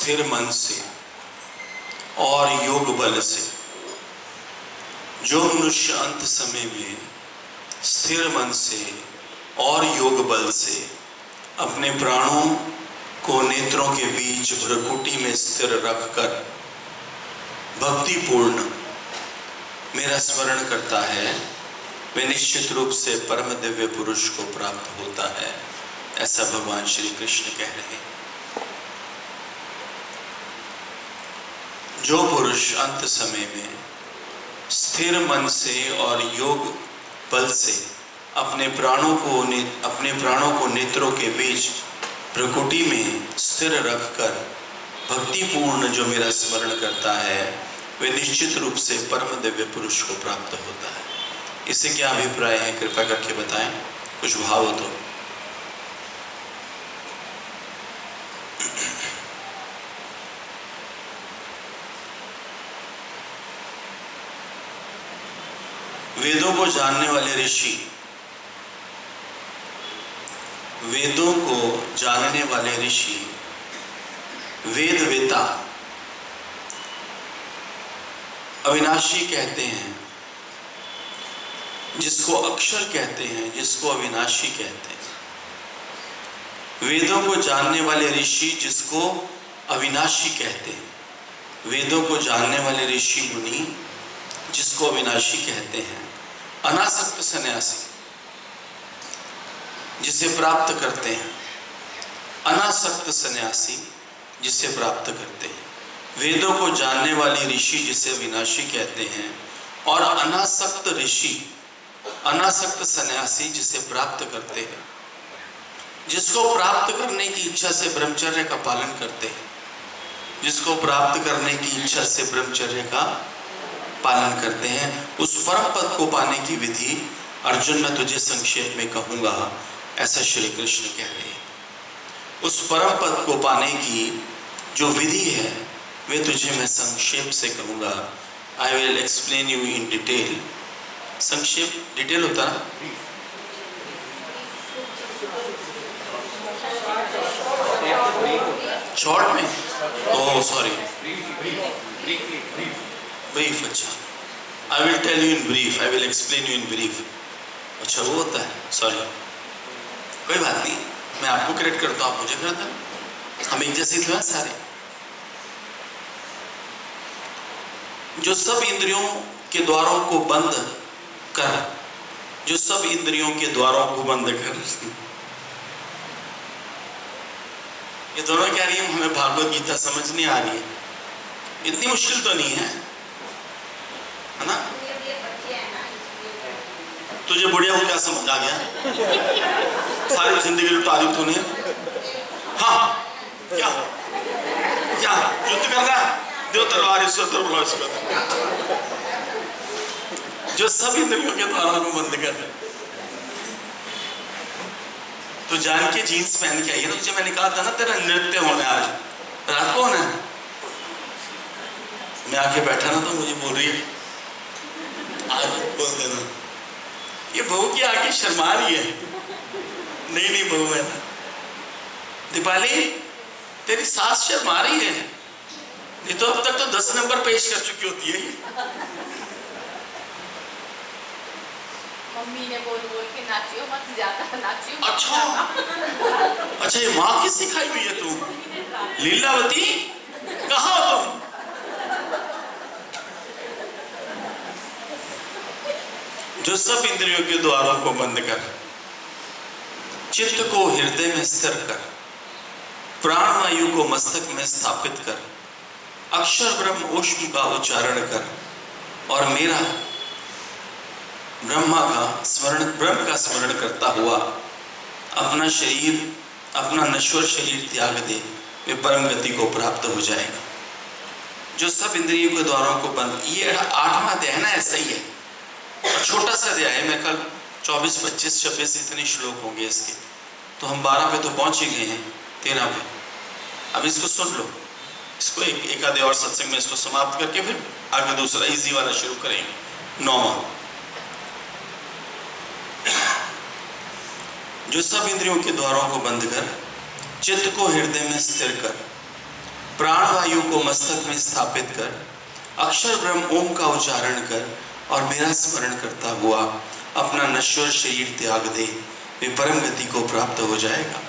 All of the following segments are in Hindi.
स्थिर मन से और योग बल से। जो मनुष्य अंत समय में स्थिर मन से और योग बल से अपने प्राणों को नेत्रों के बीच भ्रकुटी में स्थिर रखकर भक्तिपूर्ण मेरा स्मरण करता है, वे निश्चित रूप से परम दिव्य पुरुष को प्राप्त होता है, ऐसा भगवान श्री कृष्ण कह रहे हैं। जो पुरुष अंत समय में स्थिर मन से और योग बल से अपने प्राणों को नेत्रों के बीच भ्रकुटी में स्थिर रखकर भक्तिपूर्ण जो मेरा स्मरण करता है, वे निश्चित रूप से परम दिव्य पुरुष को प्राप्त होता है। इससे क्या अभिप्राय है, कृपया करके बताएं, कुछ भाव हो तो। वेदों को जानने वाले ऋषि, वेदों को जानने वाले ऋषि, वेदवेता अविनाशी कहते हैं, जिसको अक्षर कहते हैं, जिसको अविनाशी कहते हैं। वेदों को जानने वाले ऋषि जिसको अविनाशी कहते हैं, वेदों को जानने वाले ऋषि मुनि जिसको अविनाशी कहते हैं। अनासक्त सन्यासी जिसे प्राप्त करते हैं, अनासक्त सन्यासी जिसे प्राप्त करते हैं। वेदों को जानने वाले ऋषि जिसे अविनाशी कहते हैं, और अनासक्त ऋषि, अनासक्त सन्यासी जिसे प्राप्त करते हैं, जिसको प्राप्त करने की इच्छा से ब्रह्मचर्य का पालन करते हैं, जिसको प्राप्त करने की इच्छा से ब्रह्मचर्य का पालन करते हैं। उस परम पद को पाने की विधि अर्जुन मैं तुझे संक्षेप में कहूंगा, ऐसा श्री कृष्ण कह रहे हैं। उस परम पद को पाने की जो विधि है, वे तुझे मैं संक्षेप से कहूंगा। I will explain you in detail. संक्षेप डिटेल होता है शॉर्ट में, ओह सॉरी, ब्रीफ। अच्छा, I will tell you in brief, I will explain you in brief. अच्छा वो होता है, सॉरी, कोई बात नहीं, मैं आपको करेक्ट करता हूँ, आप मुझे करता हूँ, हम एक जैसे थे सारे। जो सब इंद्रियों के द्वारों को बंद कर, जो सब इंद्रियों के द्वारों को बंद कर, ये दोनों कह रही है, हमें भागवत गीता समझ नहीं आ रही है, इतनी मुश्किल तो नहीं है ना? तुझे बुढ़िया को क्या समझ आ गया? सारी जिंदगी लुटा दी तूने। हाँ क्या क्या युद्ध करना, दो तलवार इसको तो बुलाओ इसको। जो सब इंद्रियों के द्वारा को बंद कर, तो जान के जीन्स पहन के आई है ना, तुझे मैंने कहा था ना तेरा नृत्य होना है, आज रात को होना है। मैं आके बैठा ना तो मुझे बोल रही है आज बोल देना, ये बहू की आके शर्मा रही है। नहीं नहीं बहू है ना, दीपाली तेरी सास शर्मा रही है, नहीं तो अब तक तो 10 नंबर पेश कर चुकी होती है ये। मम्मी ने बोल के नाचियो मत, ज्यादा नाचियो। अच्छा ये माँ की सिखाई हुई है तू? लीलावती कहाँ हो तुम? जो सब इंद्रियों के द्वारों को बंद कर, चित्त को हृदय में स्थिर कर, प्राण वायु को मस्तक में स्थापित कर, अक्षर ब्रह्म ऊष्म का उच्चारण कर, और मेरा ब्रह्म का स्मरण करता हुआ अपना शरीर, अपना नश्वर शरीर त्याग दे, वे परम गति को प्राप्त हो जाएगा। जो सब इंद्रियों के द्वारों को बंद, ये 8वां अध्याय है ना, ऐसा ही है, और छोटा सा अध्याय है। मैं कल 24, 25, 26 इतने श्लोक होंगे इसके, तो हम 12 पे तो पहुंच ही गए हैं, 13 पे। अब इसको सुन लो, इसको एक आधे और सत्संग में इसको समाप्त करके फिर आगे दूसरा इजी वाला शुरू करेंगे, 9वां। जो सब इंद्रियों के द्वारों को बंद कर, चित्त को हृदय में स्थिर कर, प्राणवायु को मस्तक में स्थापित कर, अक्षर ब्रह्म ओम का उच्चारण कर और मेरा स्मरण करता हुआ अपना नश्वर शरीर त्याग दे, वे परम गति को प्राप्त हो जाएगा।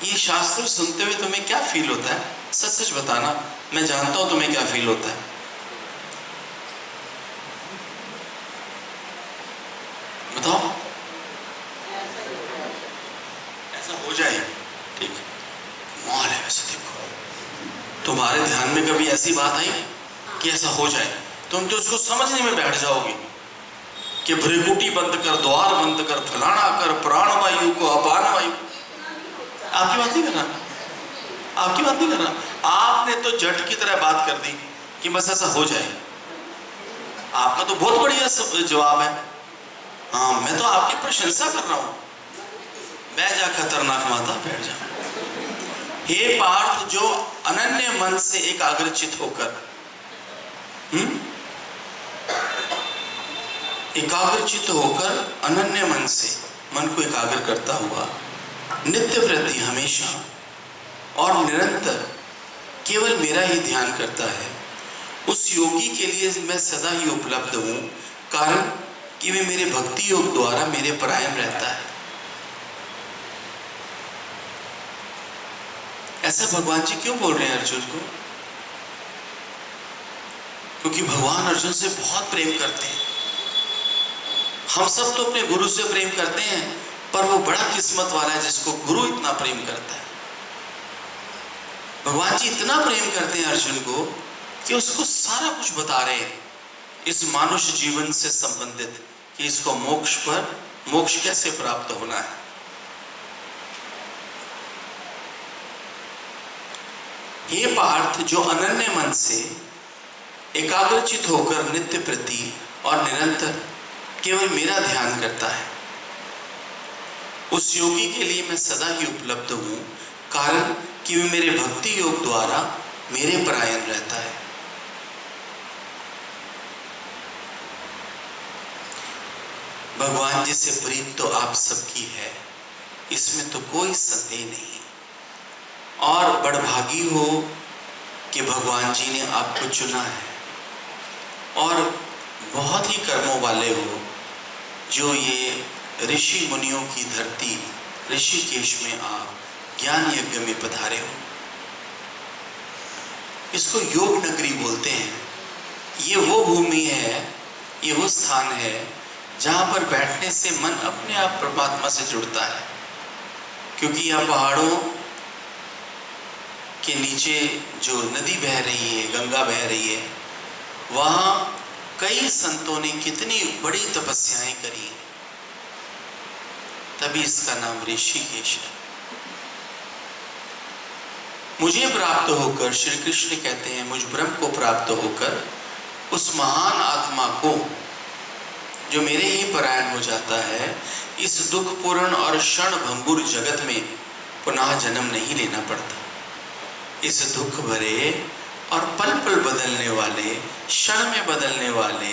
ये शास्त्र सुनते हुए तुम्हें क्या फील होता है? सच सच बताना, मैं जानता हूं तुम्हें क्या फील होता है। बताओ। ऐसा हो जाए, ठीक माल है। वैसे देखो, तुम्हारे ध्यान में कभी ऐसी बात आई कि ऐसा हो जाए? तुम तो उसको समझने में बैठ जाओगे कि भ्रिकुटी बंद कर, द्वार बंद कर, फलाना कर, प्राणवायु को, अपान वायु। आपकी बात नहीं कर रहा, आपकी बात नहीं कर रहा। आपने तो जट की तरह बात कर दी कि बस ऐसा हो जाए। आपका तो बहुत बढ़िया जवाब है। हाँ, मैं तो आपकी प्रशंसा कर रहा हूं। बैठ जा खतरनाक माता, बैठ जा। हे पार्थ, जो अनन्य मन से एकाग्रचित होकर एकाग्रचित होकर अनन्य मन से मन को एकाग्र करता हुआ नित्य प्रति हमेशा और निरंतर केवल मेरा ही ध्यान करता है, उस योगी के लिए मैं सदा ही उपलब्ध हूं, कारण कि वे मेरे भक्ति योग द्वारा मेरे परायण रहता है। ऐसा भगवान जी क्यों बोल रहे हैं अर्जुन को? क्योंकि भगवान अर्जुन से बहुत प्रेम करते हैं। हम सब तो अपने गुरु से प्रेम करते हैं, पर वो बड़ा किस्मत वाला है जिसको गुरु इतना प्रेम करता है। भगवान जी इतना प्रेम करते हैं अर्जुन को कि उसको सारा कुछ बता रहे हैं इस मानुष जीवन से संबंधित, कि इसको मोक्ष कैसे प्राप्त होना है। हे पार्थ, जो अनन्य मन से एकाग्रचित होकर नित्य प्रति और निरंतर केवल मेरा ध्यान करता है, उस योगी के लिए मैं सदा ही उपलब्ध हूं, कारण कि वे मेरे भक्ति योग द्वारा मेरे परायण रहता है। भगवान जी से प्रीत तो आप सबकी है, इसमें तो कोई संदेह नहीं। और बड़भागी हो कि भगवान जी ने आपको चुना है, और बहुत ही कर्मों वाले हो जो ये ऋषि मुनियों की धरती ऋषिकेश में आप ज्ञान यज्ञ में पधारे हो। इसको योग नगरी बोलते हैं। ये वो भूमि है, ये वो स्थान है जहां पर बैठने से मन अपने आप परमात्मा से जुड़ता है। क्योंकि यहाँ पहाड़ों के नीचे जो नदी बह रही है, गंगा बह रही है, वहां कई संतों ने कितनी बड़ी तपस्याएं करी, तभी इसका नाम ऋषिकेश है। मुझे प्राप्त होकर, श्री कृष्ण कहते हैं, मुझ ब्रह्म को प्राप्त होकर उस महान आत्मा को जो मेरे ही परायण हो जाता है, इस दुखपूर्ण और क्षण भंगुर जगत में पुनः जन्म नहीं लेना पड़ता। इस दुख भरे और पल पल बदलने वाले, क्षण में बदलने वाले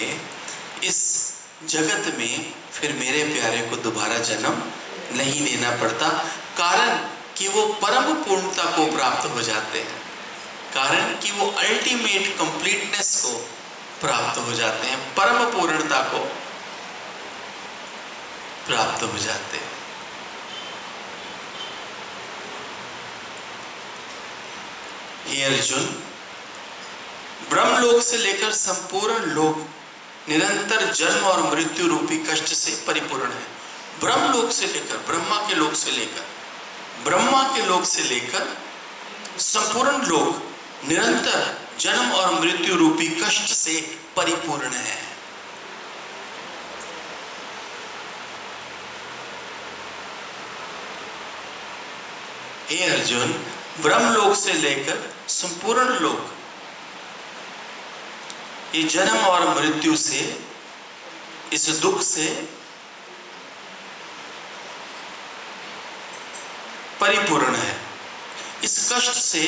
इस जगत में फिर मेरे प्यारे को दोबारा जन्म नहीं लेना पड़ता, कारण कि वो परम पूर्णता को प्राप्त हो जाते हैं, कारण कि वो अल्टीमेट कंप्लीटनेस को प्राप्त हो जाते हैं, परम पूर्णता को प्राप्त हो जाते हैं। हे अर्जुन, ब्रह्मलोक से लेकर संपूर्ण लोक निरंतर जन्म और मृत्यु रूपी कष्ट से परिपूर्ण है। ब्रह्मलोक से लेकर, ब्रह्मा के लोक से लेकर, ब्रह्मा के लोक से लेकर संपूर्ण लोक निरंतर जन्म और मृत्यु रूपी कष्ट से परिपूर्ण है। हे अर्जुन, ब्रह्मलोक से लेकर संपूर्ण लोक ये जन्म और मृत्यु से, इस दुख से परिपूर्ण है, इस कष्ट से,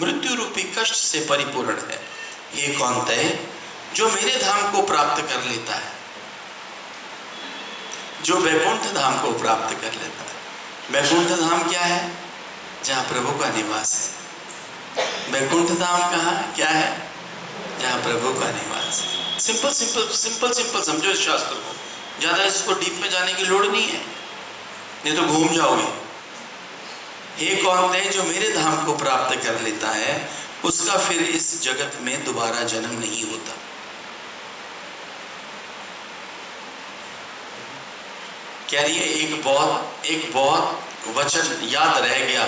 मृत्यु रूपी कष्ट से परिपूर्ण है। ये कौन है? जो मेरे धाम को प्राप्त कर लेता है, जो वैकुंठ धाम को प्राप्त कर लेता है। वैकुंठ धाम क्या है? जहाँ प्रभु का निवास है। वैकुंठ धाम कहाँ है? क्या है? जहाँ प्रभु का निवास है। सिंपल सिंपल सिंपल सिंपल समझो इस शास्त्र को, ज्यादा इसको डीप में जाने की लोड़ नहीं है, नहीं तो घूम जाओगे। हे कौन है जो मेरे धाम को प्राप्त कर लेता है, उसका फिर इस जगत में दोबारा जन्म नहीं होता। कह रही है एक बहुत वचन याद रह गया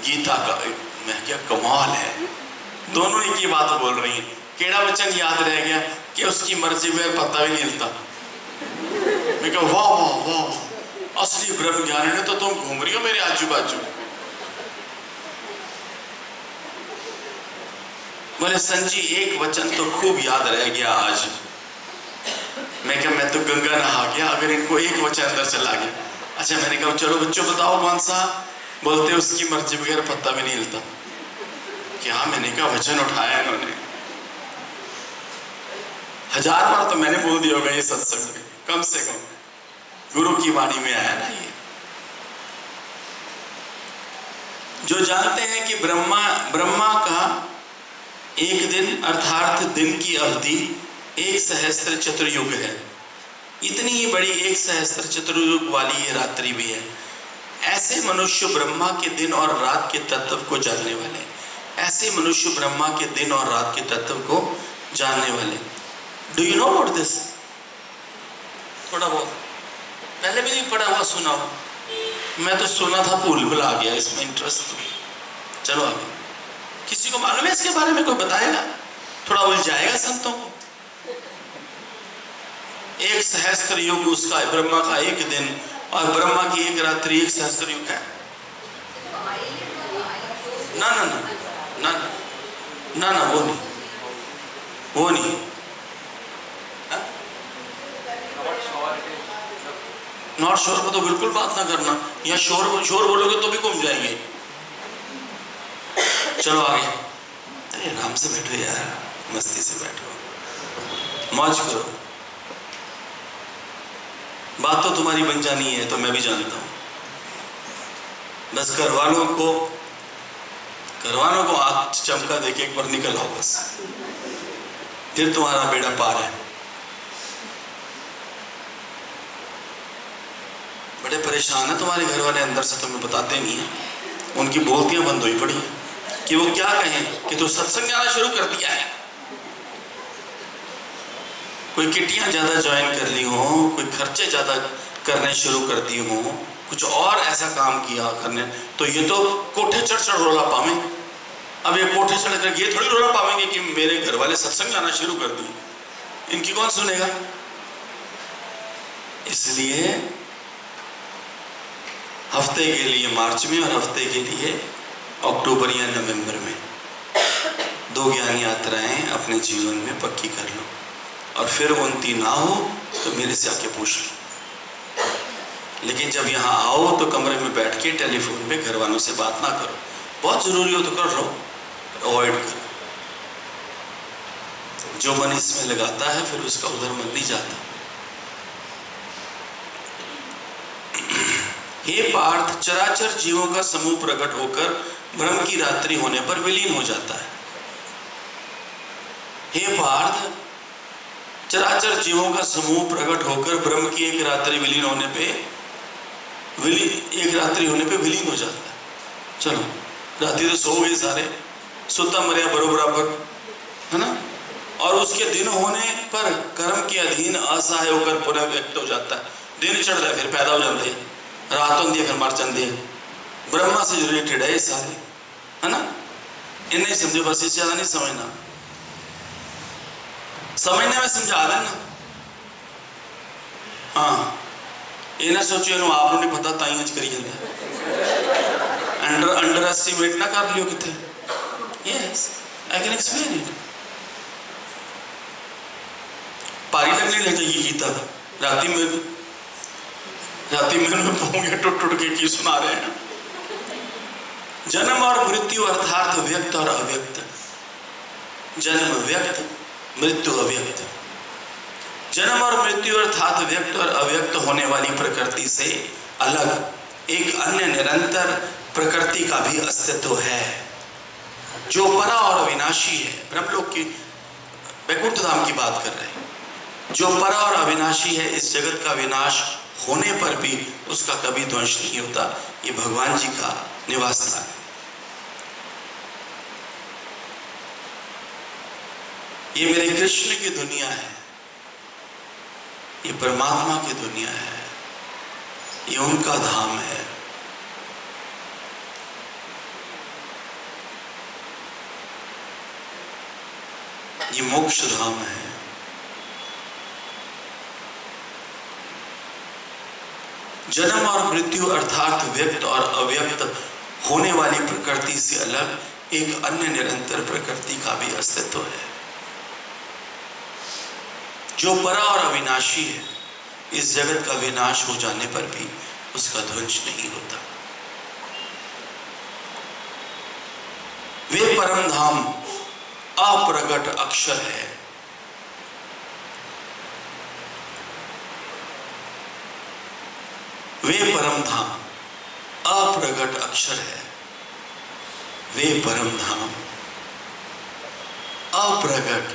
गीता का। मैं क्या कमाल है, दोनों एक ही बात बोल रही हैं। केड़ा वचन याद रह गया कि उसकी मर्जी में पता भी नहीं हिलता। मैं कहा वाह वाह वाह, असली ब्रह्म ज्ञानी ने तो तुम घूम रही हो मेरे आजू बाजू। बोले संजी एक वचन तो खूब याद रह गया आज। मैं क्या, मैं तो गंगा नहा गया अगर इनको एक वचन अंदर चला गया। अच्छा मैंने कहा चलो बच्चों बताओ कौन सा? बोलते उसकी मर्जी बगैर पत्ता भी नहीं हिलता। क्या? मैंने कहा वचन उठाया इन्होंने। 1000 बार तो मैंने बोल दिया होगा ये सत्संग में, कम से कम गुरु की वाणी में आया ना ये। जो जानते हैं कि ब्रह्मा का एक दिन अर्थात दिन की अवधि 1 सहस्त्र चतुर्युग है, इतनी ही बड़ी 1 सहस्त्र चतुर्युग वाली ये रात्रि भी है। ऐसे मनुष्य ब्रह्मा के दिन और रात के तत्व को जानने वाले, ऐसे मनुष्य ब्रह्मा के दिन और रात के तत्व को जानने वाले। Do you know about this? थोड़ा बहुत पहले भी नहीं पढ़ा हुआ, सुना हो? मैं तो सुना था, भूल भुला गया, इसमें इंटरेस्ट तो। चलो आगे, किसी को मालूम है इसके बारे में? कोई बताएगा? थोड़ा उलझाएगा संतों को। 1 सहस्त्र युग उसका, ब्रह्मा का एक दिन और ब्रह्मा की एक रात्रि 1 सहस्त्र युग है। ना ना ना ना ना ना, वो नहीं, वो नहीं। नॉट श्योर को तो बिल्कुल बात ना करना, या श्योर बोलोगे तो भी घूम जाएंगे। चलो आगे। अरे आराम से बैठो यार, मस्ती से बैठो, मौज करो। बात तो तुम्हारी बन जानी है तो मैं भी जानता हूं। बस घर वालों को आंख चमका देके एक बार निकल आओ, बस फिर तुम्हारा बेड़ा पार है। बड़े परेशान है तुम्हारे घर वाले, अंदर से तुम्हें बताते नहीं है। उनकी बोलतियां बंद हुई पड़ी है कि वो क्या कहें कि तू सत्संग आना शुरू कर दिया है। कोई किटियां ज्यादा ज्वाइन कर ली हो, कोई खर्चे ज्यादा करने शुरू कर दी हो, कुछ और ऐसा काम किया करने, तो ये तो कोठे चढ़ रोला पावे। अब ये कोठे चढ़ कर ये थोड़ी रोला पावेंगे कि मेरे घर वाले सत्संग आना शुरू कर दिए। इनकी कौन सुनेगा? इसलिए हफ्ते के लिए मार्च में और हफ्ते के लिए अक्टूबर या नवंबर में 2 ज्ञान यात्राएं अपने जीवन में पक्की कर लो, और फिर उनती ना हो तो मेरे से आके पूछ लो। लेकिन जब यहाँ आओ तो कमरे में बैठ के टेलीफोन पे घर वालों से बात ना करो। बहुत जरूरी हो तो कर लो, अवॉइड करो। जो मन इसमें लगाता है फिर उसका उधर मन नहीं जाता। हे पार्थ, चराचर जीवों का समूह प्रकट होकर ब्रह्म की रात्रि होने पर विलीन हो जाता है। हे पार्थ, चराचर जीवों का समूह प्रकट होकर ब्रह्म की एक रात्रि होने पे विलीन हो जाता है। चलो रात्रि तो सो गए सारे, सुता मरिया बराबर है ना, और उसके दिन होने पर कर्म के अधीन असहाय होकर पुनः व्यक्त हो जाता है। दिन चढ़ता है फिर पैदा हो जाते हैं, रात होती है फिर मर जाते हैं। ब्रह्मा से रिलेटेड है ये सारे, है ना। इन्हें समझो, बस इससे ज्यादा नहीं समझना। समझने में समझा देना। हाँ, ये ना सोचो इन्हों आप नहीं पता ताई अच करी जाते। अंडर एस्टिमेट ना कर लियो कितने। Yes, I can explain it. पारी लगने लग जाएगी गीता। राती में पोंगे टुट के की सुना रहे हैं। जन्म और मृत्यु अर्थात व्यक्त और अव्यक्त। जन्म व्यक्त, मृत्यु अव्यक्त। जन्म और मृत्यु अर्थात व्यक्त और अव्यक्त होने वाली प्रकृति से अलग एक अन्य निरंतर प्रकृति का भी अस्तित्व है। जो परा और अविनाशी है, ब्रह्मलोक की वैकुंठ धाम की बात कर रहे हैं, जो परा और अविनाशी है, इस जगत का विनाश होने पर भी उसका कभी ध्वंस नहीं होता। ये भगवान जी का निवास स्थान है। ये मेरे कृष्ण की दुनिया है, ये परमात्मा की दुनिया है, ये उनका धाम है। ये मोक्ष धाम है। जन्म और मृत्यु अर्थात व्यक्त और अव्यक्त होने वाली प्रकृति से अलग एक अन्य निरंतर प्रकृति का भी अस्तित्व है, जो परा और अविनाशी है। इस जगत का विनाश हो जाने पर भी उसका ध्वंस नहीं होता। वे परम धाम अप्रगट अक्षर है। वे परम धाम अप्रगट अक्षर है। वे परम धाम अप्रगट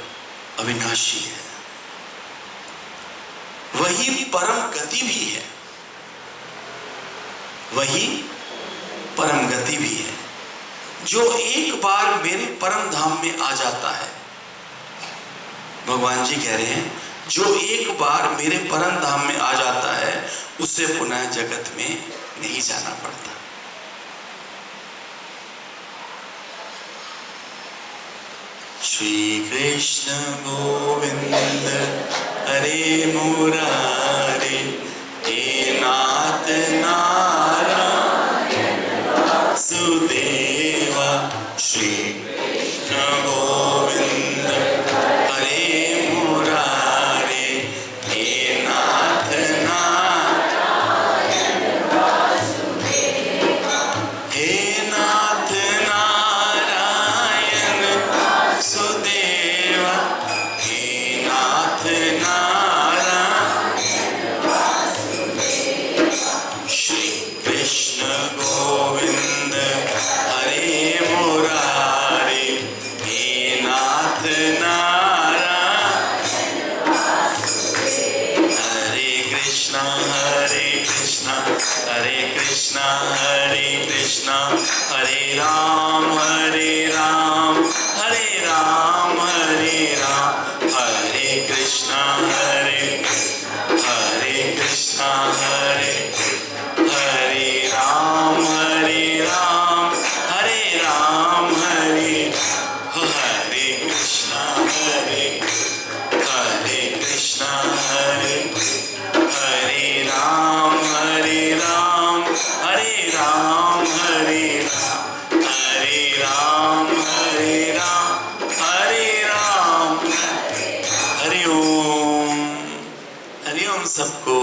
अविनाशी है। वही परम गति भी है, वही परम गति भी है। जो एक बार मेरे परम धाम में आ जाता है, भगवान जी कह रहे हैं, जो एक बार मेरे परम धाम में आ जाता है उसे पुनः जगत में नहीं जाना पड़ता। श्री कृष्ण गोविंद हरे मुरारे, हे नाथ नारायण वासुदेवा। श्री कृष्ण गोविंद हरे मुरारे, हे नाथ नारायण वासुदेवा। हे नाथ नारायण वासुदेवा। हे नाथ नारायण वासुदेवा। श्री कृष्ण गोविंद हरे मुरारे, हे नाथ नारायण वासुदेवा। हरे कृष्णा हरे कृष्णा हरे कृष्णा हरे कृष्णा, हरे राम हरे राम हरे राम हरे राम, हरे कृष्णा हरे कृष्णा हरे राम हरे राम हरे राम हरे कृष्णा कृष्णा हरे राम हरे राम हरे राम हरे राम। हरि ओम सबको।